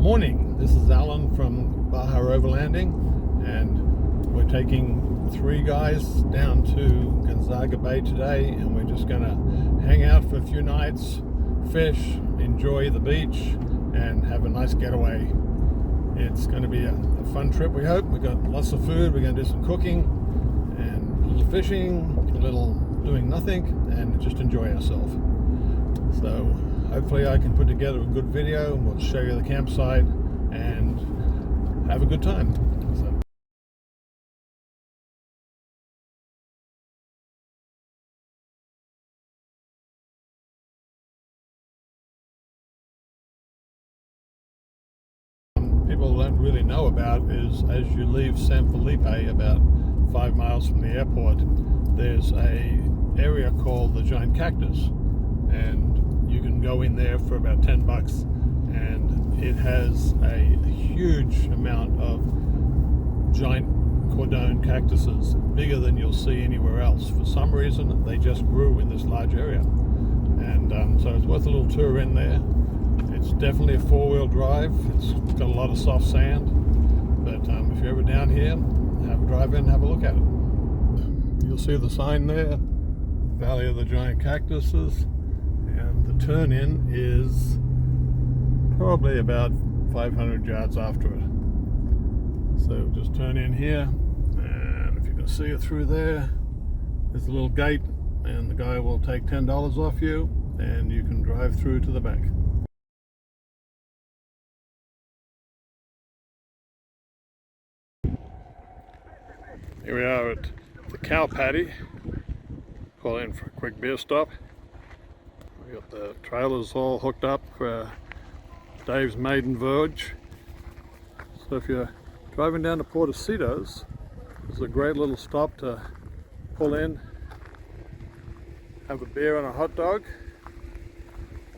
Morning, this is Alan from Baja Overlanding, and we're taking 3 guys down to Gonzaga Bay today, and we're just going to hang out for a few nights, fish, enjoy the beach, and have a nice getaway. It's going to be a fun trip, we hope. We've got lots of food, we're going to do some cooking, and a little fishing, a little doing nothing, and just enjoy ourselves. So hopefully I can put together a good video, and we'll show you the campsite and have a good time. People don't really know about is as you leave San Felipe, about 5 miles from the airport, there's a area called the Giant Cactus, and you can go in there for about $10, and it has a huge amount of giant cordon cactuses, bigger than you'll see anywhere else. For some reason they just grew in this large area, and so it's worth a little tour in there. It's definitely a 4-wheel drive. It's got a lot of soft sand, but if you're ever down here, have a drive in and have a look at it. You'll see the sign there, Valley of the Giant Cactuses, and the turn in is probably about 500 yards after it. So just turn in here, and if you can see it through there, there's a little gate, and the guy will take $10 off you, and you can drive through to the back. Here we are at the cow paddy. Pull in for a quick beer stop. We got the trailers all hooked up for Dave's maiden voyage. So if you're driving down to Portecitos, there's a great little stop to pull in, have a beer and a hot dog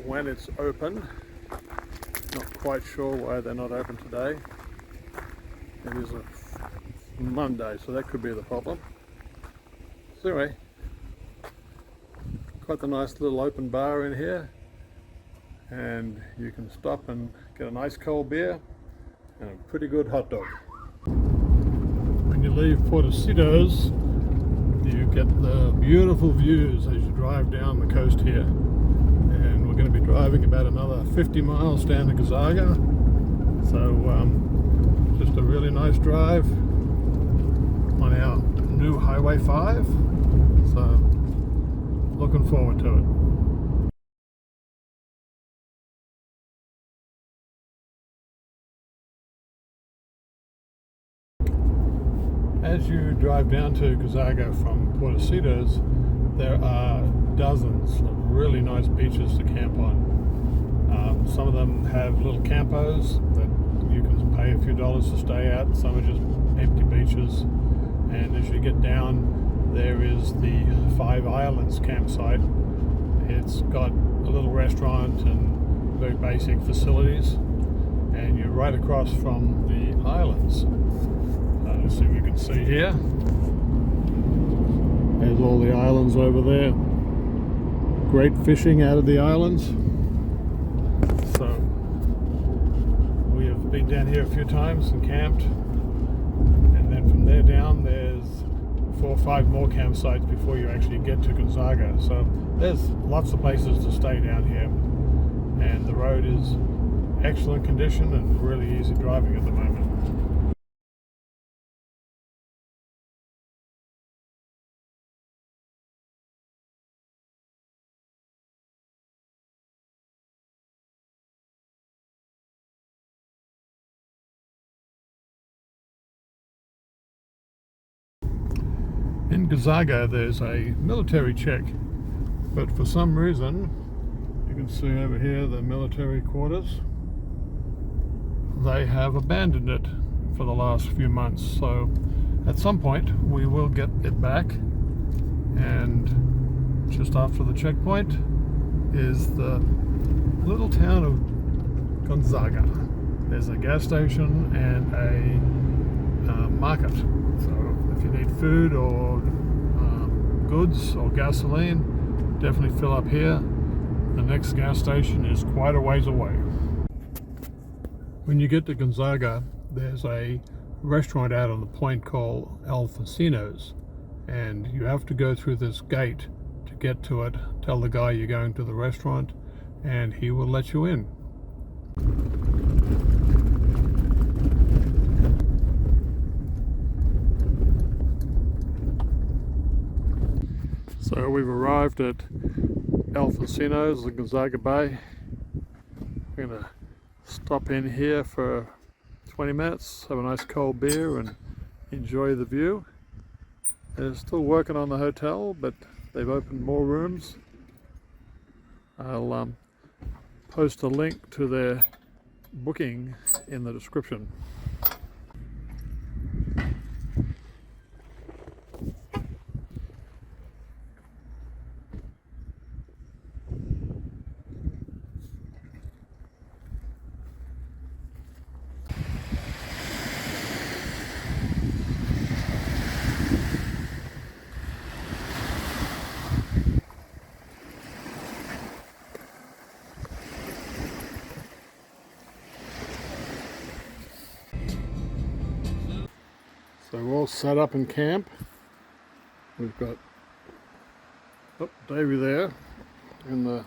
when it's open. Not quite sure why they're not open today. It is a Monday, so that could be the problem. So anyway, quite a nice little open bar in here, and you can stop and get a nice cold beer and a pretty good hot dog. When you leave Portecitos, you get the beautiful views as you drive down the coast here, and we're going to be driving about another 50 miles down to Gonzaga, so just a really nice drive on our new Highway 5, so looking forward to it. As you drive down to Gonzaga from Portecitos, there are dozens of really nice beaches to camp on. Some of them have little campos that you can pay a few dollars to stay at. Some are just empty beaches. And as you get down, there is the 5 Islands campsite. It's got a little restaurant and very basic facilities, and you're right across from the islands. Let's see if we can see here. There's all the islands over there. Great fishing out of the islands. So we have been down here a few times and camped. And then from there down, there's 4 or 5 more campsites before you actually get to Gonzaga. So there's lots of places to stay down here, and the road is excellent condition and really easy driving at the moment. In Gonzaga there's a military check, but for some reason, you can see over here the military quarters, they have abandoned it for the last few months. So at some point we will get it back, and just after the checkpoint is the little town of Gonzaga. There's a gas station and a market. So if you need food or goods or gasoline, definitely fill up here. The next gas station is quite a ways away. When you get to Gonzaga, there's a restaurant out on the point called Facinos, and you have to go through this gate to get to it. Tell the guy you're going to the restaurant and he will let you in. So we've arrived at Facinos, the Gonzaga Bay. We're going to stop in here for 20 minutes, have a nice cold beer and enjoy the view. They're still working on the hotel, but they've opened more rooms. I'll post a link to their booking in the description. So we're all set up in camp. We've got Davey there in the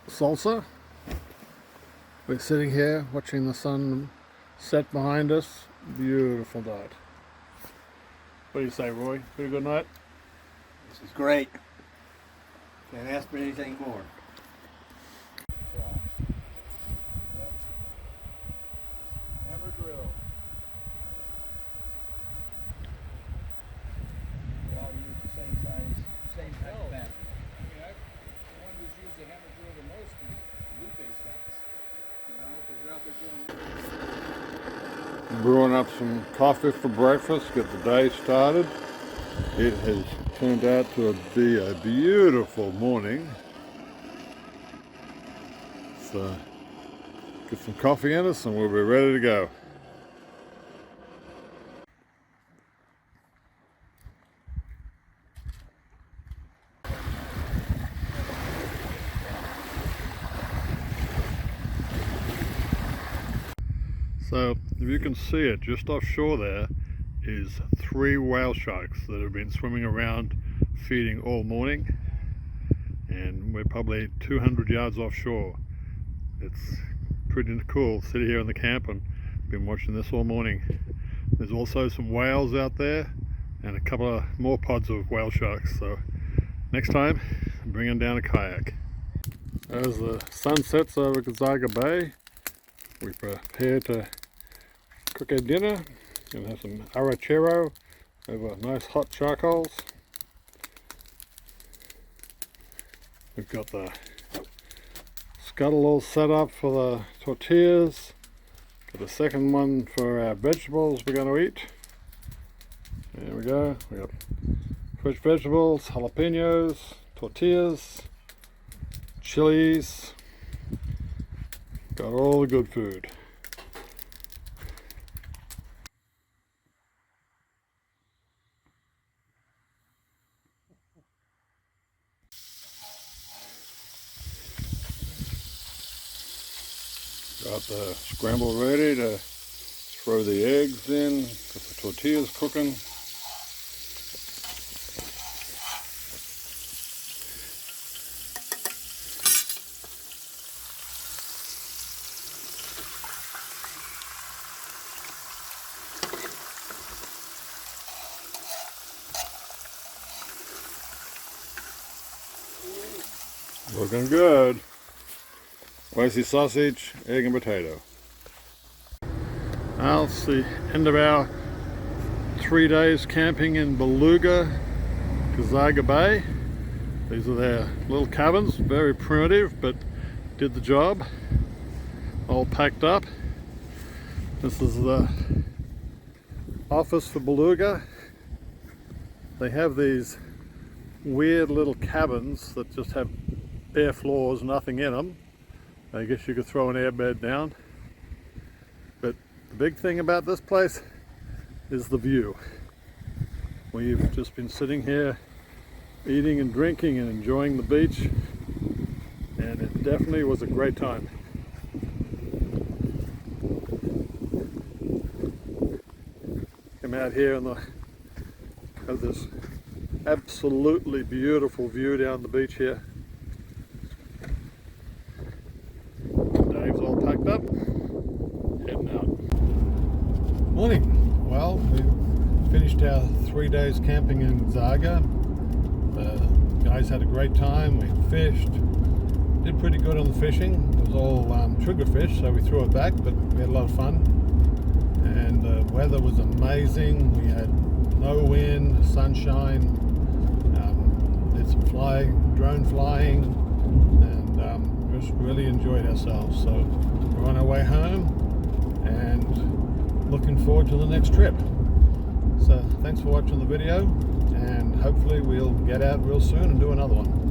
salsa. We're sitting here watching the sun set behind us. Beautiful night. What do you say, Roy? Pretty good night? This is great. Can't ask for anything more. Hammer drill. They all use the same size, same type of bat. I mean, the one who's used the hammer drill the most is Lupe's guys. You know, because they're out there doing. Brewing up some coffee for breakfast, get the day started. It has turned out to be a beautiful morning. So get some coffee in us and we'll be ready to go. So if you can see it, just offshore there is 3 whale sharks that have been swimming around feeding all morning, and we're probably 200 yards offshore. It's pretty cool sitting here in the camp and been watching this all morning. There's also some whales out there and a couple of more pods of whale sharks, so next time I'm bringing down a kayak. As the sun sets over Gonzaga Bay, we prepare to cook our dinner. Gonna have some arrachero over nice hot charcoals. We've got the scuttle all set up for the tortillas. Got a second one for our vegetables we're going to eat. There we go. We got fresh vegetables, jalapenos, tortillas, chilies. Got all the good food. Got the scramble ready to throw the eggs in, got the tortillas cooking. Looking good. Spicy sausage, egg and potato. Well, it's the end of our 3 days camping in Beluga, Gonzaga Bay. These are their little cabins, very primitive, but did the job. All packed up. This is the office for Beluga. They have these weird little cabins that just have bare floors, nothing in them. I guess you could throw an airbed down. But the big thing about this place is the view. We've just been sitting here eating and drinking and enjoying the beach, and it definitely was a great time. I'm out here and have this absolutely beautiful view down the beach here. Dave's all packed up, heading out. Morning. Well, we finished our 3 days camping in Gonzaga. The guys had a great time. We fished. Did pretty good on the fishing. It was all trigger fish, so we threw it back, but we had a lot of fun. And the weather was amazing. We had no wind, sunshine. Did some drone flying, and just really enjoyed ourselves. So we're on our way home and looking forward to the next trip. So thanks for watching the video, and hopefully we'll get out real soon and do another one.